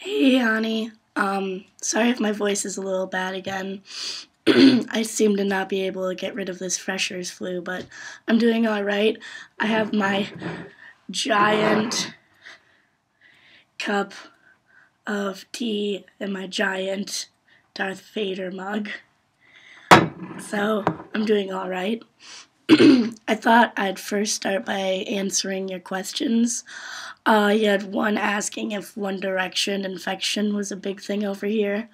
Hey, honey. Sorry if my voice is a little bad again. I seem to not be able to get rid of this fresher's flu, but I'm doing all right. I have my giant cup of tea and my giant Darth Vader mug, so I'm doing all right. I thought I'd first start by answering your questions. You had one asking if One Direction infection was a big thing over here.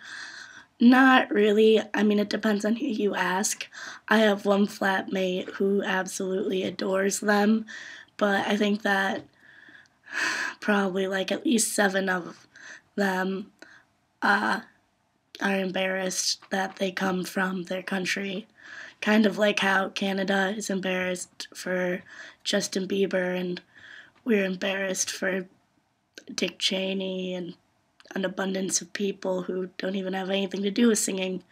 Not really. I mean, it depends on who you ask. I have one flatmate who absolutely adores them, but I think that probably like at least seven of them uh, are embarrassed that they come from their country. Kind of like how Canada is embarrassed for Justin Bieber, and we're embarrassed for Dick Cheney and an abundance of people who don't even have anything to do with singing.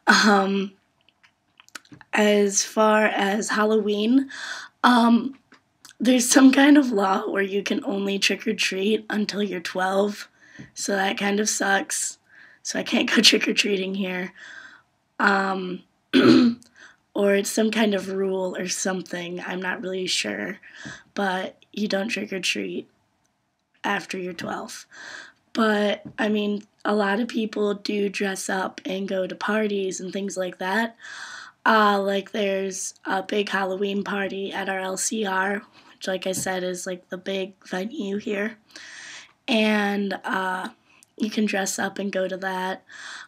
Um, as far as Halloween, um, there's some kind of law where you can only trick or treat until you're 12, so that kind of sucks. So I can't go trick or treating here. Um, or it's some kind of rule or something, I'm not really sure, but you don't trick or treat after you're 12. But I mean, a lot of people do dress up and go to parties and things like that. Like there's a big Halloween party at our LCR, which, like I said, is like the big venue here, and you can dress up and go to that.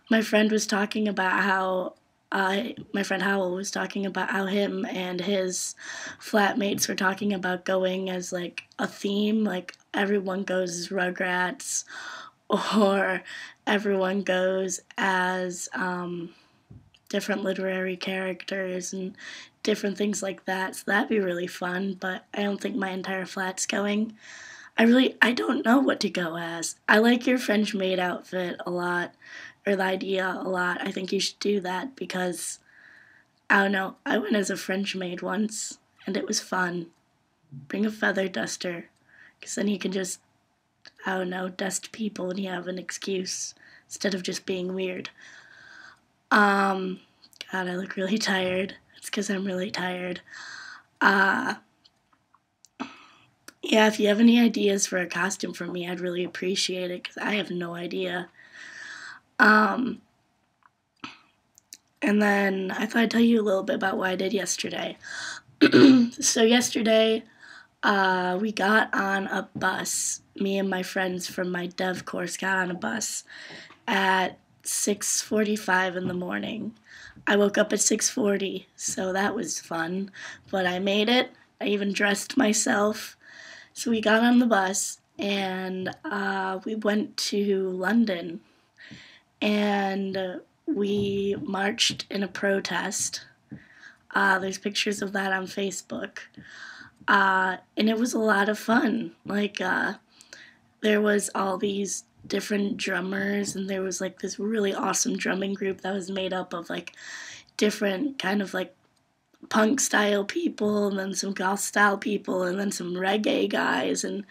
My friend was talking about how. My friend Howell was talking about how him and his flatmates were talking about going as like a theme, like everyone goes as Rugrats, or everyone goes as different literary characters and different things like that. So that'd be really fun, but I don't think my entire flat's going. I don't know what to go as. I like your French maid outfit a lot, or the idea a lot. I think you should do that because, I don't know, I went as a French maid once and it was fun. Bring a feather duster, because then you can just, I don't know, dust people and you have an excuse instead of just being weird. Um, God, I look really tired. It's because I'm really tired. Uh, yeah, if you have any ideas for a costume for me, I'd really appreciate it because I have no idea. Um, and then I thought I'd tell you a little bit about what I did yesterday. So yesterday, we got on a bus. Me and my friends from my dev course got on a bus at 6:45 in the morning. I woke up at 6:40, so that was fun, but I made it. I even dressed myself. So we got on the bus and we went to London, and we marched in a protest. There's pictures of that on Facebook. And it was a lot of fun. There was all these different drummers, and there was like this really awesome drumming group that was made up of like different kind of like punk style people, and then some goth style people, and then some reggae guys, and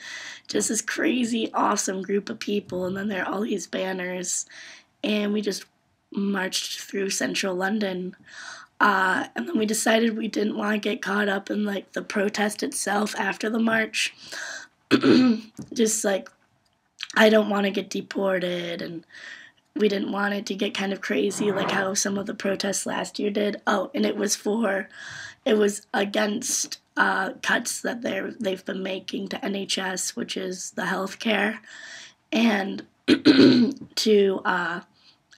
just this crazy awesome group of people. And then there are all these banners, and we just marched through central London. And then we decided we didn't want to get caught up in like the protest itself after the march. Just like, I don't want to get deported, and we didn't want it to get kind of crazy like how some of the protests last year did. Oh, and it was against cuts that they've been making to NHS, which is the healthcare, and to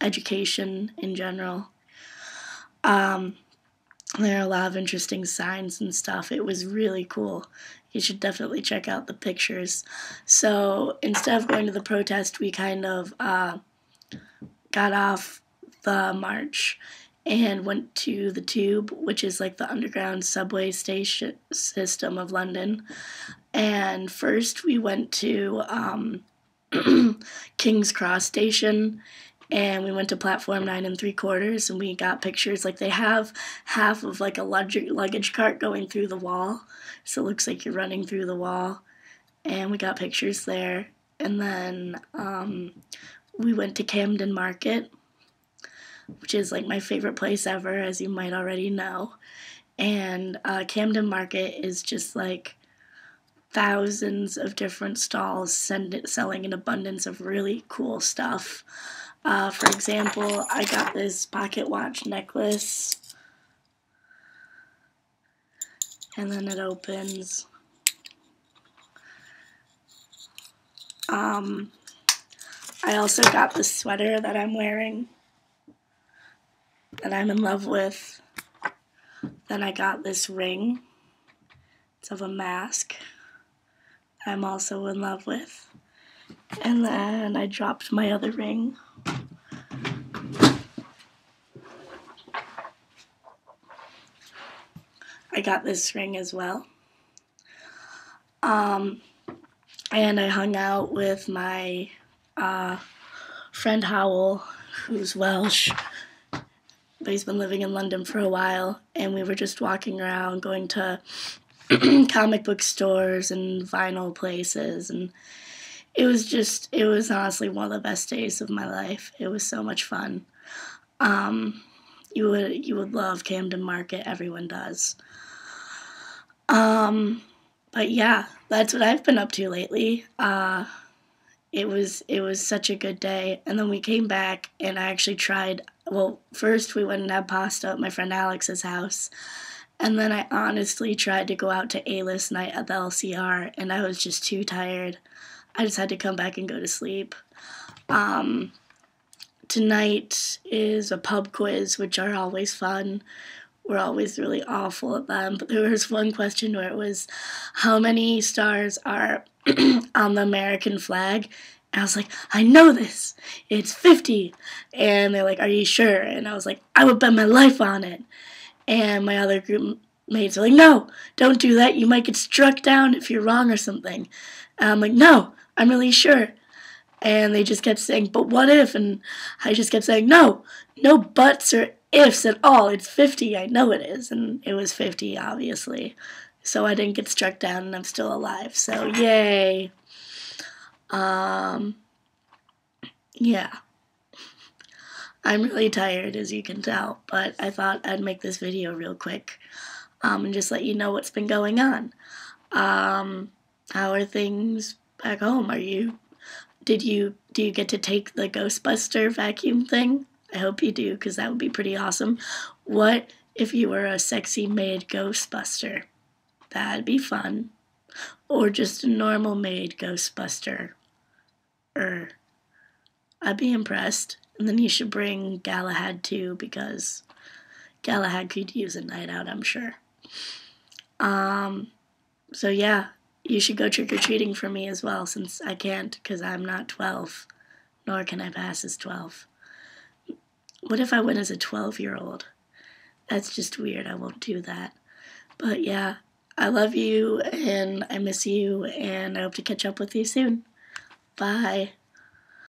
education in general. Um, there are a lot of interesting signs and stuff. It was really cool. You should definitely check out the pictures. So instead of going to the protest, we kind of got off the march and went to the Tube, which is like the underground subway station system of London. And first we went to King's Cross Station, and we went to platform 9 3/4, and we got pictures. Like, they have half of like a luggage cart going through the wall, so it looks like you're running through the wall, and we got pictures there. and then we went to Camden Market, which is like my favorite place ever, as you might already know. And Camden Market is just like thousands of different stalls selling an abundance of really cool stuff. For example, I got this pocket watch necklace, and then it opens. I also got this sweater that I'm wearing that I'm in love with. Then I got this ring. It's of a mask I'm also in love with. And then I dropped my other ring. I got this ring as well. And I hung out with my friend Howell, who's Welsh, but he's been living in London for a while, and we were just walking around, going to comic book stores and vinyl places, and it was honestly one of the best days of my life. It was so much fun. You would love Camden Market. Everyone does. But yeah, that's what I've been up to lately. It was such a good day, and then we came back, and I actually tried. Well, first we went and had pasta at my friend Alex's house, and then I honestly tried to go out to A-list night at the LCR, and I was just too tired. I just had to come back and go to sleep. Tonight is a pub quiz, which are always fun. We're always really awful at them, but there was one question where it was, how many stars are on the American flag? And I was like, I know this. It's 50. And they're like, are you sure? And I was like, I would bet my life on it. And my other group mates are like, no, don't do that. You might get struck down if you're wrong or something. And I'm like, no, I'm really sure. And they just kept saying, but what if? And I just kept saying, no buts or ifs at all. It's 50. I know it is. And it was 50, obviously. So I didn't get struck down, and I'm still alive. So yay. Yeah. I'm really tired, as you can tell, but I thought I'd make this video real quick, and just let you know what's been going on. How are things back home? Do you get to take the Ghostbuster vacuum thing? I hope you do, because that would be pretty awesome. What if you were a sexy maid Ghostbuster? That'd be fun. Or just a normal maid Ghostbuster. I'd be impressed. And then you should bring Galahad too, because Galahad could use a night out, I'm sure. So yeah, you should go trick-or-treating for me as well, since I can't, because I'm not 12. Nor can I pass as 12. What if I went as a 12-year-old? That's just weird. I won't do that. But yeah, I love you, and I miss you, and I hope to catch up with you soon. Bye.